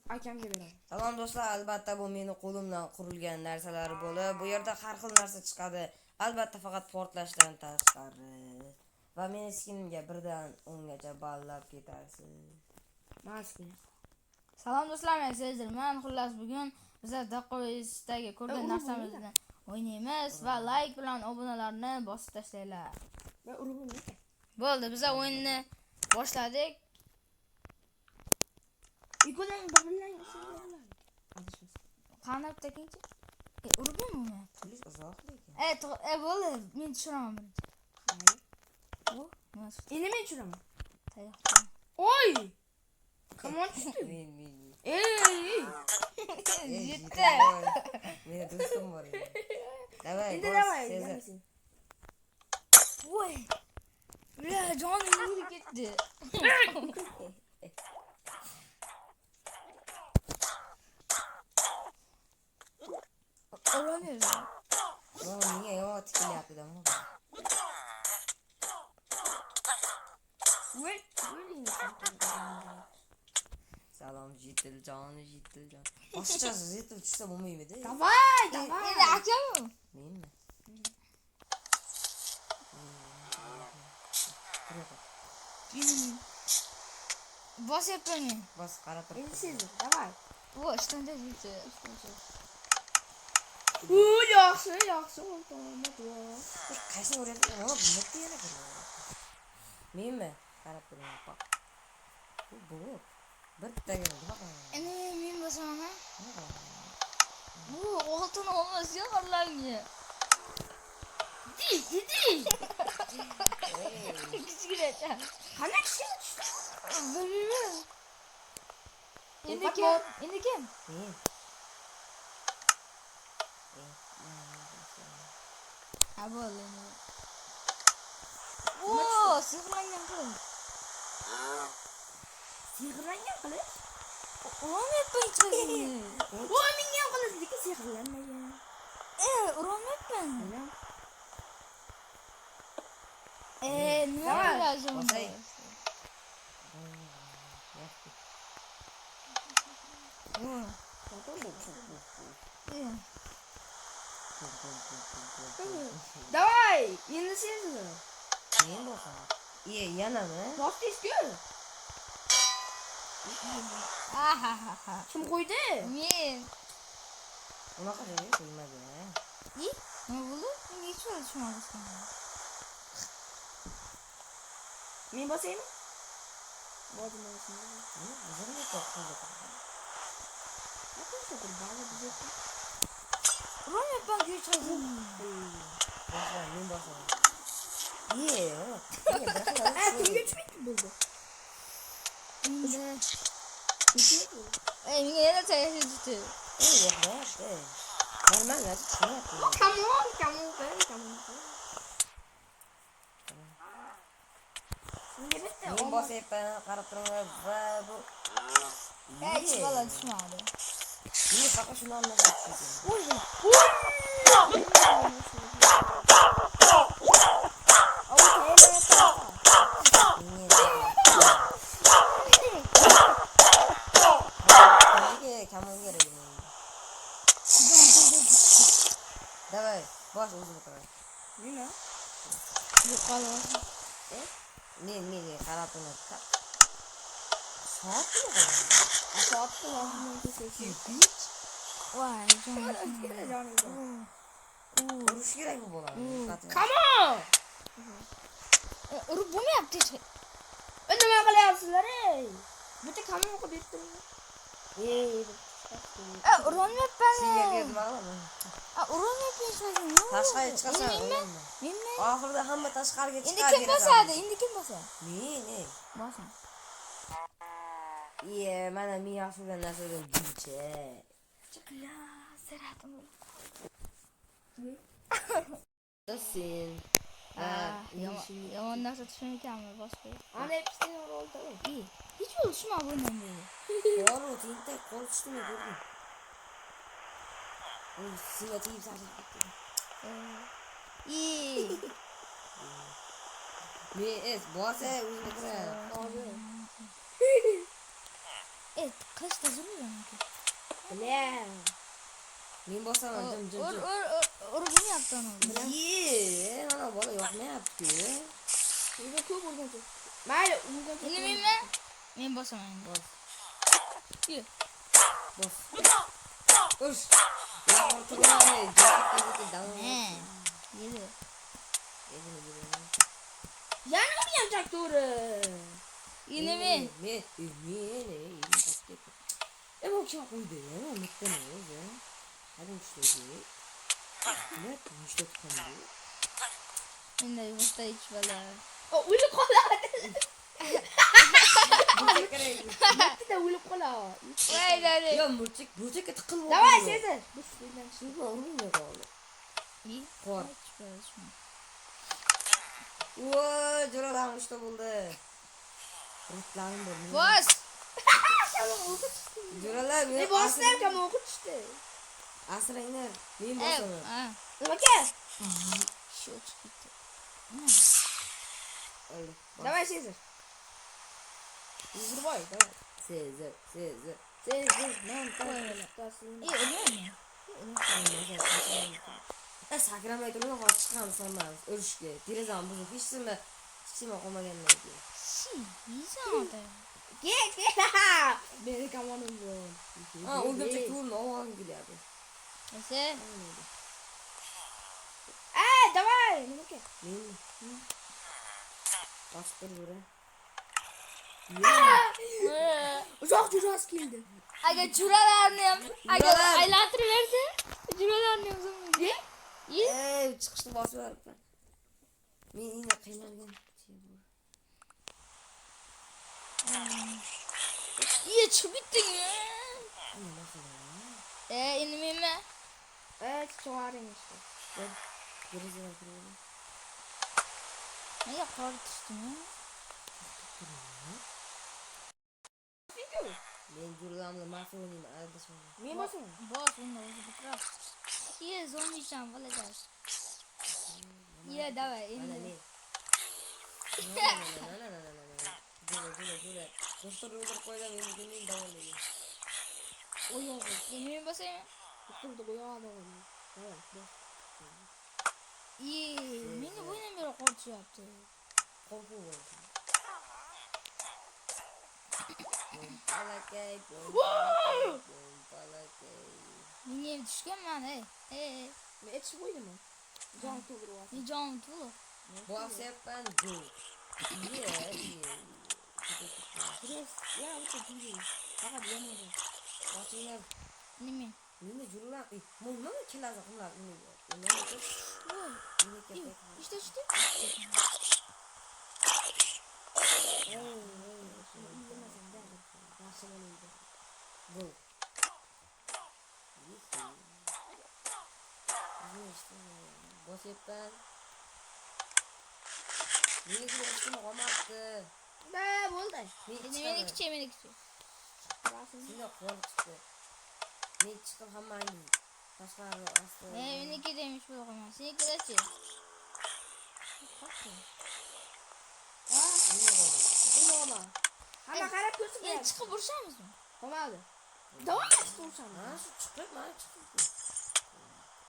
akamga beraman. Salom do'stlar, albatta bu meni qo'limdan qurilgan narsalar bo'lib, bu yerda har xil narsa chiqadi. Albatta faqat portlashdan tashqari. Va meni skinimga birdan 10 gacha ballab ketasiz. Maski. Salom do'stlar, men Sezdirman. Xullas bugun bizlar Daqo'yisdagi ko'rgan narsamizni o'ynaymiz va like bilan obunalarni bosib tashlanglar. Va urug'im. Bo'ldi, bizlar o'yinni boshladik. Ikodan babilang. Qanday tekinchi? Urug'im uni. Pullik uzoq lekin. Bo'ldi, men tushiraman buni. Endi men tushiraman. Tayoqda. Oy! Kamon tushdi. Ey! Yetti. Meni do'stim bor. Davay, Endi davay. Voy. Ya jonim yurib ketdi. Olamıyoruz. Niye yo tikilyapti da. Salom Jitiljon. Boshqa Jitil tushsa bo'lmaymidi? Davay. Endi akam. Menmi? Bos yapayım. Bos qarab tur. Endi siz, davay. Voy, ishtonda yurdi. Yaxshi oldi. Qaysi o'rayapti? Mana bu yerda yana bor. Menmi? Qarab turing. Bu bittaga nima? Endi men bosaman. Bu oltin olmaz ya Allah'ım. Di. Kichkinacha. Qanday kichkina tushdi? Bilmayman. Endi kim? Men. Ha bo'ldi. Oo, sehrlangan qil. Sehrlangan qilish? Uramyapman chizini. Voy, menga ham qilish lekin sehrlanmagan. Uramyapman. Nima Davay, ilojim bosay. Davay, endi siz. Men bosam. Yanami? Bosdingiz-ku. Kim qo'ydi? Men. Unaqa joyga qo'ymadi. Nima bo'ldi? Menga hech narsa tushunmayapman. Men bosaymi? Uramyapman chizini. Men bosam. Kimga tushmaydi bo'ldi? Endi. Menga yana tayoq tutdi. Normal narsa tushunmayapti. Come on. Menga bitta Men bosyapman, qarab turinglar va bu. Hech bola tushmadi. Men faqat shuni anlashim kerak. Kamu kerak menga. Davay, bosh o'zim qilay. Nima? Yo'qolib. Men qarab turibdi. Soatmi? Soatni vaqtini ko'rsatdi. Voy, Urush kerak bu bolani. Come on. urib bo'lmayapti hech. Nima qilyapsizlar ey? Bitta kamon o'qib berdim. Uramyapman. Senga berdim aqlmi? Uramyapman chizini. Tashqariga chiqasan. Menmi? Oxirida hamma tashqariga Endi chiqadi. kim bosadi? Men. Bosim. Mana men yaxshigan narsadan gulcha. Seratim. Sen. Yomon narsa tushunmayapman boshqa. Ana hepsini oldu. Hech bo'ldi tushma bundan. Yo'q, tentak qo'l tushdimi ko'rding? Senga tegib sarjib ketdi. Men bosa o'zim o'tiraman. Kaçta zurmuyorsun? Bile. Men bosaman jim. Urgun yaptı onu. Ye, ana bola yo'q, ne yaptı? Uyga ko'p urgancha. Mayli, uyga ko'p. Ilmimi? Men bosaman. Bos. Ye. Bos. Ush. Ya ortaga jaketga davom. Ne? Yedi. Yana urgancha to'g'ri. Ilmi. Men bu kim qo'ydi? Bitta ne o'zi? Hadi ishlaydi. Ne ishlatgandi? Endi yumurta iç bala. O o'lib qoladi. Bu kerak. Bitta o'lib qoladi. Voy dadi. Yo, burchakka tiqilib. Давай, Sezar. Biz bundan Shunga urinmay qoldi. İyi. Qor. Iç bala şunu. Voy, jo'ralarimiz ishda bo'ldi. Ritlarim bo'ldi. Bos. Jo'ralar Ne meni bosslar kam o'qib tushdi. asranglar. Men Ev. bosaman. Ha. Nima ke? Şu çıktı. Oldu. Давай, Sezar. Uzurboy, давай. Sezar. Sezar, men qo'yaman. İyi ölüyor mu? Sakramay turib hozir chiqamiz hammamiz urushga. Derazani buzib hech nima qolmagandan keyin. Şey. Yiyeceğim orada. Ke. Meni kamonim bu. Ha, o'lgurcha ko'rni ovog'im kelyapti. Neyse. Давай, nima ke? Men bosib tur Uzoq jurasi keldi. Aga curalarniyam. Aga Curalar. aylantirib berdi. Curalarniyam zaman. Ne? İyi. chiqishni bosib yuboribman. Men endi qiynalgan. İyi çıkıp bittin ya. İnmeyeyim mi? Evet, çoğarın işte. Derazadan kirib. Ne yakar düştüm ya? Men jurlamni mafiya o'ynayman, adashmayman. Men bosaman. Boş bunu o'zi bitirib. İyi zombiysam bo'ladi. İyi davay Mana endi. men. Jura. Do'stlar o'ldirib qo'ygan men davolayman. Oyog'i. İnmeyeyim basayım. Bitirdi oyog'i onu. Давай, bos. İyi. Meni boyundan beri korkutyapti. Qo'rquv bo'ldi. Palakay. Menga ham tushganman ey. Men etishib qo'ydiman. Jon to'g'ri. Men jonim to'liq. Bosyapman bu. Stres, ya bitta juri. Faqat yomon. Boshinglar Nima? meni jurlar. Nima keladi qillar menga. İşte işte. Bu. Bosyapman. Meni jurishni olmabdi. Be bo'ldi. Meni kichik. Sizlar qo'rqitdi. Men chiqib hammangiz tashqari ostida. Meniki demiş bu qo'yman. Seniki-chi? Nima? Hamma qarab ko'rsin. Chiqib urishamizmi? Qolmadi. Davom etib turishamiz. Ha, shu chiqib, mana chiqib.